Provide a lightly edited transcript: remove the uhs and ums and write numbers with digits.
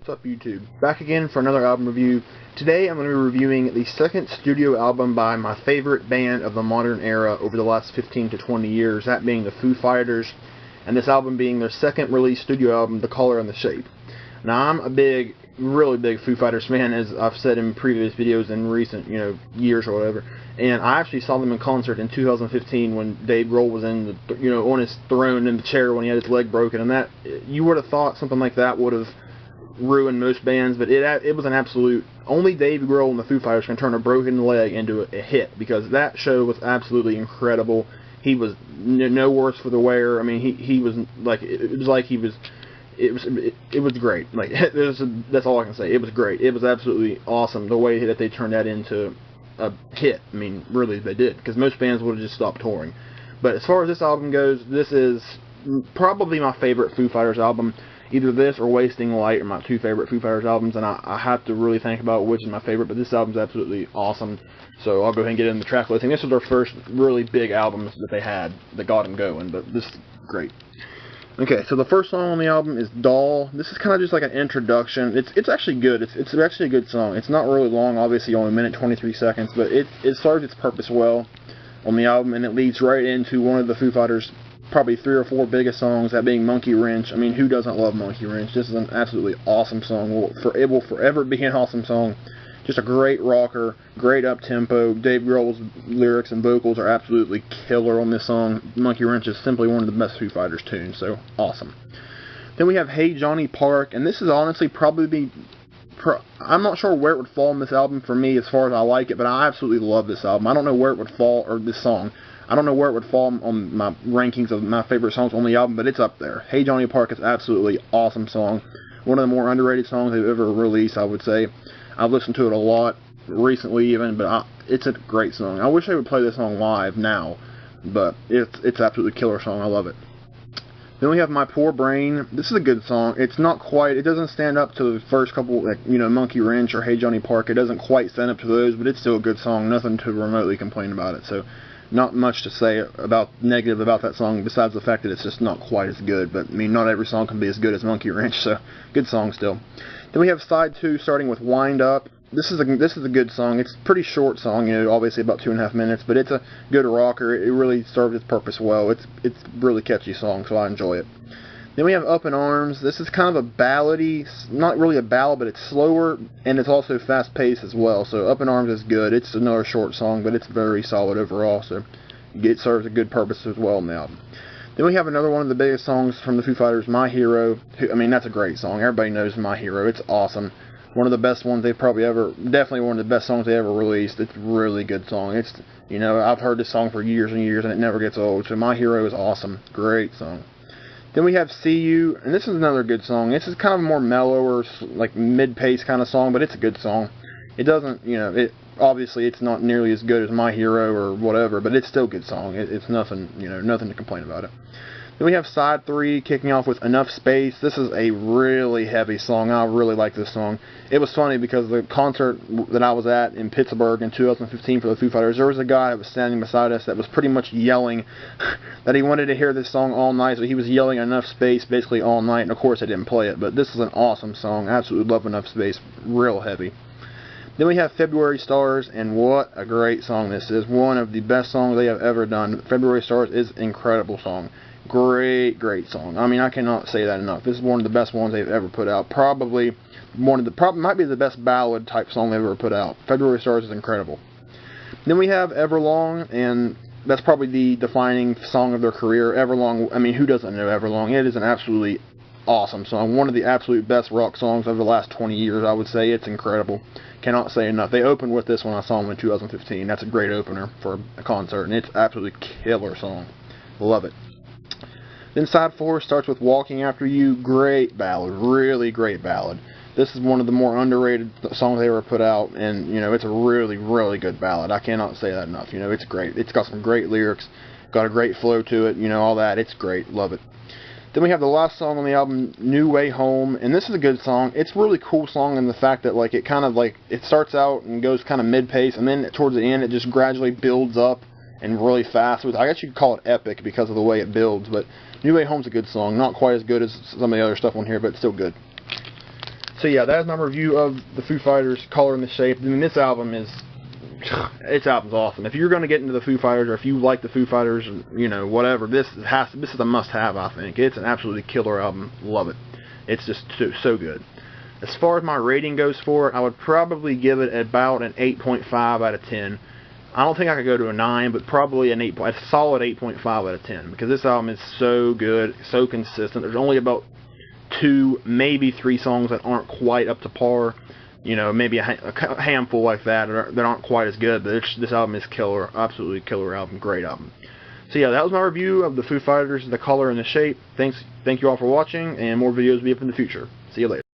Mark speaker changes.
Speaker 1: What's up, YouTube? Back again for another album review. Today I'm going to be reviewing the second studio album by my favorite band of the modern era over the last 15 to 20 years, that being the Foo Fighters, and this album being their second released studio album, The Color and the Shape. Now, I'm a really big Foo Fighters fan, as I've said in previous videos in recent, years or whatever. And I actually saw them in concert in 2015 when Dave Grohl was in the, on his throne in the chair when he had his leg broken. And that, you would have thought something like that would have ruined most bands, but it was an absolute, only Dave Grohl and the Foo Fighters can turn a broken leg into a hit, because that show was absolutely incredible. He was no worse for the wear. I mean, he was like, it was like he was. It was great. Like, that's all I can say. It was great. It was absolutely awesome the way that they turned that into a hit. I mean, really, they did, because most bands would have just stopped touring. But as far as this album goes, this is probably my favorite Foo Fighters album. Either this or Wasting Light are my two favorite Foo Fighters albums, and I have to really think about which is my favorite, but this album's absolutely awesome. So I'll go ahead and get into the track listing. This was their first really big album that they had that got them going, but this is great. Okay, so the first song on the album is Doll. This is kind of just like an introduction. It's actually good. It's actually a good song. It's not really long, obviously only a minute 23 seconds, but it serves its purpose well on the album, and it leads right into one of the Foo Fighters' probably 3 or 4 biggest songs, that being Monkey Wrench. I mean, who doesn't love Monkey Wrench? This is an absolutely awesome song. It will forever be an awesome song. Just a great rocker, great up-tempo. Dave Grohl's lyrics and vocals are absolutely killer on this song. Monkey Wrench is simply one of the best Foo Fighters tunes, so awesome. Then we have Hey Johnny Park, and this is honestly probably I'm not sure where it would fall on this album for me as far as I like it, but I absolutely love this album. I don't know where it would fall, or this song. I don't know where it would fall on my rankings of my favorite songs on the album, but it's up there. Hey Johnny Park is absolutely awesome song. One of the more underrated songs they've ever released, I would say. I've listened to it a lot recently even, but it's a great song. I wish they would play this song live now, but it's absolutely killer song. I love it. Then we have My Poor Brain. This is a good song. It's not quite, it doesn't stand up to the first couple, like, Monkey Wrench or Hey Johnny Park. It doesn't quite stand up to those, but it's still a good song. Nothing to remotely complain about it. So not much to say negative about that song, besides the fact that it's just not quite as good. But I mean, not every song can be as good as Monkey Wrench, so good song still. Then we have side 2, starting with Wind Up. This is a good song. It's a pretty short song, obviously about 2.5 minutes, but it's a good rocker. It really serves its purpose well. It's a really catchy song, so I enjoy it. Then we have Up in Arms. This is kind of a ballady, not really a ballad, but it's slower, and it's also fast-paced as well. So Up in Arms is good. It's another short song, but it's very solid overall, so it serves a good purpose as well in the album. Then we have another one of the biggest songs from the Foo Fighters, My Hero. I mean, that's a great song. Everybody knows My Hero. It's awesome. One of the best ones they've probably definitely one of the best songs they ever released. It's a really good song. It's, I've heard this song for years and years, and it never gets old. So My Hero is awesome. Great song. Then we have See You, and this is another good song. This is kind of a more mellower, like mid-pace kind of song, but it's a good song. It doesn't, obviously it's not nearly as good as My Hero or whatever, but it's still a good song. It's nothing, nothing to complain about it. Then we have side 3, kicking off with Enough Space. This is a really heavy song. I really like this song. It was funny because the concert that I was at in Pittsburgh in 2015 for the Foo Fighters, there was a guy that was standing beside us that was pretty much yelling that he wanted to hear this song all night, so he was yelling Enough Space basically all night, and of course I didn't play it, but this is an awesome song. I absolutely love Enough Space. Real heavy. Then we have February Stars, and what a great song this is. One of the best songs they have ever done. February Stars is an incredible song. Great song. I mean, I cannot say that enough. This is one of the best ones they've ever put out. Probably might be the best ballad type song they've ever put out. February Stars is incredible. Then we have Everlong, and that's probably the defining song of their career. Everlong, I mean, who doesn't know Everlong? It is an absolutely awesome song. One of the absolute best rock songs of the last 20 years, I would say. It's incredible. Cannot say enough. They opened with this when I saw them in 2015. That's a great opener for a concert, and it's absolutely killer song. Love it. Then side 4 starts with Walking After You. Great ballad. Really great ballad. This is one of the more underrated songs they ever put out, and, it's a really good ballad. I cannot say that enough. It's great. It's got some great lyrics, got a great flow to it, all that. It's great. Love it. Then we have the last song on the album, New Way Home, and this is a good song. It's a really cool song in the fact that, like, it starts out and goes kind of mid-pace, and then towards the end it just gradually builds up and really fast. I guess you could call it epic because of the way it builds, but New Way Home's a good song. Not quite as good as some of the other stuff on here, but still good. So yeah, that's my review of the Foo Fighters, Color and the Shape. I mean, this album's awesome. If you're going to get into the Foo Fighters, or if you like the Foo Fighters, you know, whatever, this is a must-have. I think it's an absolutely killer album. Love it. It's just so good. As far as my rating goes for it, I would probably give it about an 8.5 out of 10. I don't think I could go to a 9, but probably a solid 8.5 out of 10, because this album is so good, so consistent. There's only about 2, maybe 3 songs that aren't quite up to par. You know, maybe a handful like that aren't quite as good, but this album is killer, absolutely killer album, great album. So yeah, that was my review of the Foo Fighters, The Color and the Shape. Thank you all for watching, and more videos will be up in the future. See you later.